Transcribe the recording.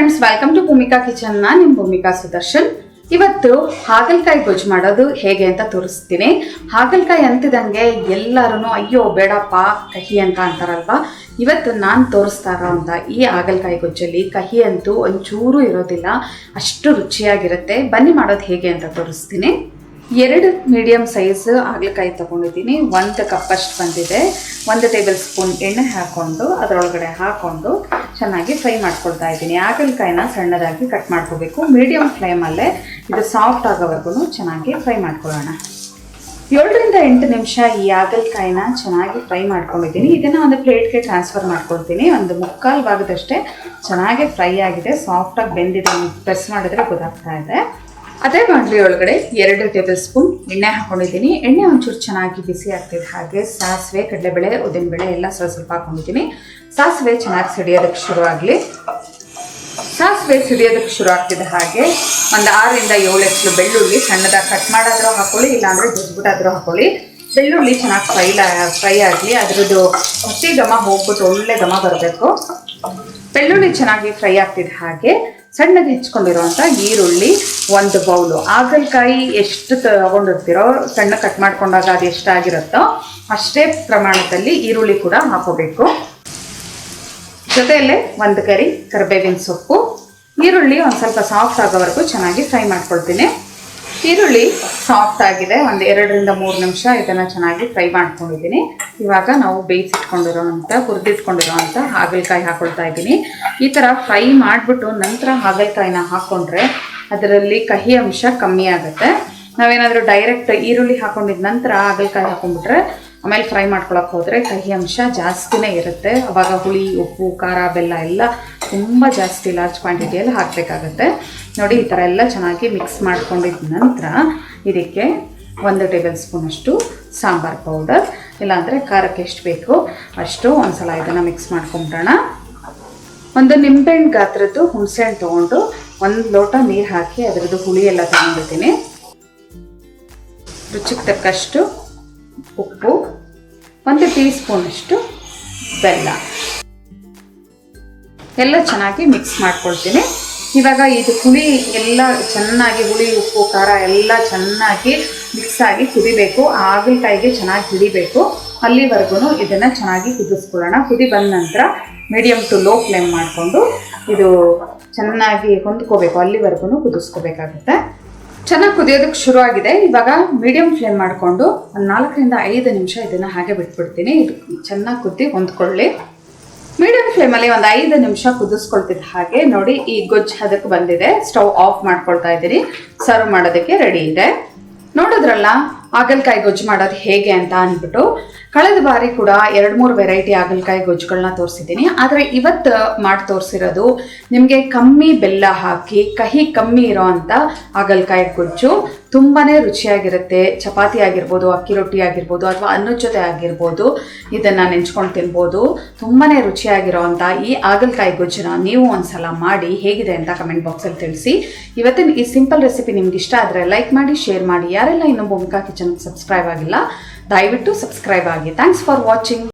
Friends, welcome to Bhoomika kitchen. ನಿಮ್ಮ ಭೂಮಿಕಾ ಸುದರ್ಶನ್. ಇವತ್ತು ಹಾಗಲಕಾಯಿ ಗೊಜ್ಜು ಮಾಡೋದು ಹೇಗೆ ಅಂತ ತೋರಿಸ್ತೀನಿ. ಹಾಗಲಕಾಯಿ ಅಂತಿದಂಗೆ ಎಲ್ಲರೂ ಅಯ್ಯೋ ಬೇಡಪ್ಪ ಕಹಿ ಅಂತ ಅಂತಾರಲ್ವಾ. ಇವತ್ತು ನಾನು ತೋರಿಸ್ತಾ ಇರೋಂಥ ಈ ಹಾಗಲಕಾಯಿ ಗೊಜ್ಜಲ್ಲಿ ಕಹಿ ಅಂತೂ ಒಂಚೂರು ಇರೋದಿಲ್ಲ, ಅಷ್ಟು ರುಚಿಯಾಗಿರುತ್ತೆ. ಬನ್ನಿ ಮಾಡೋದು ಹೇಗೆ ಅಂತ ತೋರಿಸ್ತೀನಿ. 2 ಮೀಡಿಯಮ್ ಸೈಜ್ ಹಾಗಲಕಾಯಿ ತೊಗೊಂಡಿದ್ದೀನಿ. 1 ಕಪ್ಪಷ್ಟು ಬಂದಿದೆ. 1 ಟೇಬಲ್ ಸ್ಪೂನ್ ಎಣ್ಣೆ ಹಾಕ್ಕೊಂಡು ಅದರೊಳಗಡೆ ಹಾಕ್ಕೊಂಡು ಚೆನ್ನಾಗಿ ಫ್ರೈ ಮಾಡ್ಕೊಳ್ತಾ ಇದ್ದೀನಿ. ಹಾಗಲಕಾಯಿನ ಸಣ್ಣದಾಗಿ ಕಟ್ ಮಾಡ್ಕೋಬೇಕು. ಮೀಡಿಯಮ್ ಫ್ಲೇಮಲ್ಲೇ ಇದು ಸಾಫ್ಟ್ ಆಗೋವರೆಗೂ ಚೆನ್ನಾಗಿ ಫ್ರೈ ಮಾಡ್ಕೊಳ್ಳೋಣ. 7 ರಿಂದ 8 ನಿಮಿಷ ಈ ಹಾಗಲಕಾಯಿನ ಚೆನ್ನಾಗಿ ಫ್ರೈ ಮಾಡ್ಕೊಂಡಿದ್ದೀನಿ. ಇದನ್ನು ಒಂದು ಪ್ಲೇಟ್ಗೆ ಟ್ರಾನ್ಸ್ಫರ್ ಮಾಡ್ಕೊಳ್ತೀನಿ. ಒಂದು 3/4 ಭಾಗದಷ್ಟೇ ಚೆನ್ನಾಗಿ ಫ್ರೈ ಆಗಿದೆ, ಸಾಫ್ಟಾಗಿ ಬೆಂದಿದೆ. ಪ್ರೆಸ್ ಮಾಡಿದ್ರೆ ಗೊತ್ತಾಗ್ತಾ ಇದೆ. ಅದೇ ಬಾಣಲಿ ಒಳಗಡೆ 2 ಟೇಬಲ್ ಸ್ಪೂನ್ ಎಣ್ಣೆ ಹಾಕೊಂಡಿದ್ದೀನಿ. ಎಣ್ಣೆ ಒಂಚೂರು ಚೆನ್ನಾಗಿ ಬಿಸಿ ಆಗ್ತಿದೆ. ಹಾಗೆ ಸಾಸಿವೆ, ಕಡಲೆಬೇಳೆ, ಉದ್ದಿನಬೇಳೆ ಎಲ್ಲ ಸ್ವಲ್ಪ ಹಾಕೊಂಡಿದ್ದೀನಿ. ಸಾಸಿವೆ ಚೆನ್ನಾಗಿ ಸಿಡಿಯೋದಕ್ಕೆ ಶುರುವಾಗಲಿ. ಸಾಸಿವೆ ಸಿಡಿಯೋದಕ್ಕೆ ಶುರು ಆಗ್ತಿದೆ. ಹಾಗೆ ಒಂದು 6 ರಿಂದ 7 ಎಕ್ಸ್ಲು ಬೆಳ್ಳುಳ್ಳಿ ಸಣ್ಣದಾಗಿ ಕಟ್ ಮಾಡಾದರೂ ಹಾಕೊಳ್ಳಿ, ಇಲ್ಲಾಂದರೆ ಜಜ್ಬಿಟ್ಟಾದರೂ ಹಾಕೊಳ್ಳಿ. ಬೆಳ್ಳುಳ್ಳಿ ಚೆನ್ನಾಗಿ ಫ್ರೈ ಆಗಲಿ. ಅದರದ್ದು ಹಸಿ ಘಮ ಹೋಗ್ಬಿಟ್ಟು ಒಳ್ಳೆ ಘಮ ಬರಬೇಕು. ಬೆಳ್ಳುಳ್ಳಿ ಚೆನ್ನಾಗಿ ಫ್ರೈ ಆಗ್ತಿದೆ. ಹಾಗೆ ಸಣ್ಣಗೆ ಹೆಚ್ಕೊಂಡಿರೋಂಥ ಈರುಳ್ಳಿ 1 ಬೌಲು. ಹಾಗಲಕಾಯಿ ಎಷ್ಟು ತಗೊಂಡಿರ್ತೀರೋ ಸಣ್ಣ ಕಟ್ ಮಾಡ್ಕೊಂಡಾಗ ಅದು ಎಷ್ಟಾಗಿರುತ್ತೋ ಅಷ್ಟೇ ಪ್ರಮಾಣದಲ್ಲಿ ಈರುಳ್ಳಿ ಕೂಡ ಹಾಕೋಬೇಕು. ಜೊತೆಯಲ್ಲೇ 1 ಗರಿ ಕರಿಬೇವಿನ ಸೊಪ್ಪು. ಈರುಳ್ಳಿ ಒಂದು ಸ್ವಲ್ಪ ಸಾಫ್ಟ್ ಆಗೋವರೆಗೂ ಚೆನ್ನಾಗಿ ಫ್ರೈ ಮಾಡ್ಕೊಳ್ತೀನಿ. ಈರುಳ್ಳಿ ಸಾಫ್ಟ್ ಆಗಿದೆ. 2 ರಿಂದ 3 ನಿಮಿಷ ಇದನ್ನು ಚೆನ್ನಾಗಿ ಫ್ರೈ ಮಾಡ್ಕೊಂಡಿದ್ದೀನಿ. ಇವಾಗ ನಾವು ಹುರಿದಿಟ್ಕೊಂಡಿರೋಂಥ ಹಾಗಲಕಾಯಿ ಹಾಕೊಳ್ತಾ ಇದ್ದೀನಿ. ಈ ಥರ ಫ್ರೈ ಮಾಡಿಬಿಟ್ಟು ನಂತರ ಹಾಗಲಕಾಯಿನ ಹಾಕ್ಕೊಂಡ್ರೆ ಅದರಲ್ಲಿ ಕಹಿ ಅಂಶ ಕಮ್ಮಿ ಆಗುತ್ತೆ. ನಾವೇನಾದರೂ ಡೈರೆಕ್ಟ್ ಈರುಳ್ಳಿ ಹಾಕೊಂಡಿದ ನಂತರ ಹಾಗಲಕಾಯಿ ಹಾಕೊಂಡ್ಬಿಟ್ರೆ ಆಮೇಲೆ ಫ್ರೈ ಮಾಡ್ಕೊಳಕ್ಕೆ ಹೋದರೆ ಕಹಿ ಅಂಶ ಜಾಸ್ತಿನೇ ಇರುತ್ತೆ. ಆವಾಗ ಹುಳಿ, ಉಪ್ಪು, ಖಾರ, ಬೆಲ್ಲ ಎಲ್ಲ ತುಂಬ ಜಾಸ್ತಿ ಲಾರ್ಜ್ ಕ್ವಾಂಟಿಟಿಯಲ್ಲಿ ಹಾಕಬೇಕಾಗತ್ತೆ. ನೋಡಿ, ಈ ಥರ ಎಲ್ಲ ಚೆನ್ನಾಗಿ ಮಿಕ್ಸ್ ಮಾಡ್ಕೊಂಡಿದ್ದ ನಂತರ ಇದಕ್ಕೆ 1 ಟೇಬಲ್ ಸ್ಪೂನಷ್ಟು ಸಾಂಬಾರು ಪೌಡರ್, ಇಲ್ಲಾಂದರೆ ಖಾರಕ್ಕೆ ಎಷ್ಟು ಬೇಕು ಅಷ್ಟು ಒಂದ್ಸಲ ಇದನ್ನು ಮಿಕ್ಸ್ ಮಾಡ್ಕೊಂಬಿಡೋಣ. 1 ನಿಂಬೆಹಣ್ಣು ಗಾತ್ರದ್ದು ಹುಣಸೆಹಣ್ಣು ತೊಗೊಂಡು 1 ಲೋಟ ನೀರು ಹಾಕಿ ಅದರದ್ದು ಹುಳಿ ಎಲ್ಲ ತಗೊಂಡಿದ್ದೀನಿ. ರುಚಿಗೆ ತಕ್ಕಷ್ಟು ಉಪ್ಪು, 1 ಟೀ ಸ್ಪೂನಷ್ಟು ಬೆಲ್ಲ ಎಲ್ಲ ಚೆನ್ನಾಗಿ ಮಿಕ್ಸ್ ಮಾಡ್ಕೊಳ್ತೀನಿ. ಇವಾಗ ಇದು ಹುಳಿ ಎಲ್ಲ ಚೆನ್ನಾಗಿ ಹುಳಿ, ಉಪ್ಪು, ಖಾರ ಎಲ್ಲ ಚೆನ್ನಾಗಿ ಮಿಕ್ಸ್ ಆಗಿ ಕುದಿಬೇಕು. ಹಾಗಲಕಾಯಿಗೆ ಚೆನ್ನಾಗಿ ಹಿಡಿಬೇಕು. ಅಲ್ಲಿವರೆಗೂ ಇದನ್ನು ಚೆನ್ನಾಗಿ ಕುದಿಸ್ಕೊಳ್ಳೋಣ. ಕುದಿ ಬಂದ ನಂತರ ಮೀಡಿಯಮ್ ಟು ಲೋ ಫ್ಲೇಮ್ ಮಾಡಿಕೊಂಡು ಇದು ಚೆನ್ನಾಗಿ ಹೊಂದ್ಕೋಬೇಕು. ಅಲ್ಲಿವರೆಗೂ ಕುದಿಸ್ಕೋಬೇಕಾಗುತ್ತೆ. ಚೆನ್ನಾಗಿ ಕುದಿಯೋದಕ್ಕೆ ಶುರು ಆಗಿದೆ. ಇವಾಗ ಮೀಡಿಯಮ್ ಫ್ಲೇಮ್ ಮಾಡಿಕೊಂಡು 4 ರಿಂದ 5 ನಿಮಿಷ ಇದನ್ನು ಹಾಗೆ ಬಿಟ್ಬಿಡ್ತೀನಿ. ಇದು ಚೆನ್ನಾಗಿ ಕುದಿ ಹೊಂದ್ಕೊಳ್ಳಿ. ಮೀಡಿಯಮ್ ಫ್ಲೇಮಲ್ಲಿ 5 ನಿಮಿಷ ಕುದಿಸ್ಕೊಳ್ತಿದ್ದ ಹಾಗೆ ನೋಡಿ, ಈ ಗೊಜ್ಜು ಹದಕ್ಕೆ ಬಂದಿದೆ. ಸ್ಟವ್ ಆಫ್ ಮಾಡ್ಕೊಳ್ತಾ ಇದ್ದೀನಿ. ಸರ್ವ್ ಮಾಡೋದಕ್ಕೆ ರೆಡಿ ಇದೆ. ನೋಡಿದ್ರಲ್ಲ ಹಾಗಲಕಾಯಿ ಗೊಜ್ಜು ಮಾಡೋದು ಹೇಗೆ ಅಂತ ಅಂದ್ಬಿಟ್ಟು. ಕಳೆದ ಬಾರಿ ಕೂಡ 2-3 ವೆರೈಟಿ ಹಾಗಲಕಾಯಿ ಗೊಜ್ಜುಗಳನ್ನ ತೋರಿಸಿದ್ದೀನಿ. ಆದರೆ ಇವತ್ತು ಮಾಡಿ ತೋರಿಸಿರೋದು ನಿಮಗೆ ಕಮ್ಮಿ ಬೆಲ್ಲ ಹಾಕಿ ಕಹಿ ಕಮ್ಮಿ ಇರೋ ಅಂಥ ಹಾಗಲಕಾಯಿ ಗೊಜ್ಜು. ತುಂಬಾ ರುಚಿಯಾಗಿರುತ್ತೆ. ಚಪಾತಿ ಆಗಿರ್ಬೋದು, ಅಕ್ಕಿ ರೊಟ್ಟಿ ಆಗಿರ್ಬೋದು, ಅಥವಾ ಅನ್ನದ ಜೊತೆ ಆಗಿರ್ಬೋದು, ಇದನ್ನು ನೆಂಚ್ಕೊಂಡು ತಿನ್ಬೋದು. ತುಂಬಾ ರುಚಿಯಾಗಿರೋ ಅಂಥ ಈ ಹಾಗಲಕಾಯಿ ಗೊಜ್ಜನ್ನ ನೀವು ಒಂದ್ಸಲ ಮಾಡಿ ಹೇಗಿದೆ ಅಂತ ಕಮೆಂಟ್ ಬಾಕ್ಸಲ್ಲಿ ತಿಳಿಸಿ. ಇವತ್ತಿನ ಈ ಸಿಂಪಲ್ ರೆಸಿಪಿ ನಿಮ್ಗೆ ಇಷ್ಟ ಆದರೆ ಲೈಕ್ ಮಾಡಿ, ಶೇರ್ ಮಾಡಿ. ಯಾರೆಲ್ಲ ಇನ್ನೂ ಭೂಮಿಕಾ ಕಿಚನ್ಗೆ ಸಬ್ಸ್ಕ್ರೈಬ್ ಆಗಿಲ್ಲ ದಯವಿಟ್ಟು ಸಬ್ಸ್ಕ್ರೈಬ್ ಆಗಿ. Thanks for watching.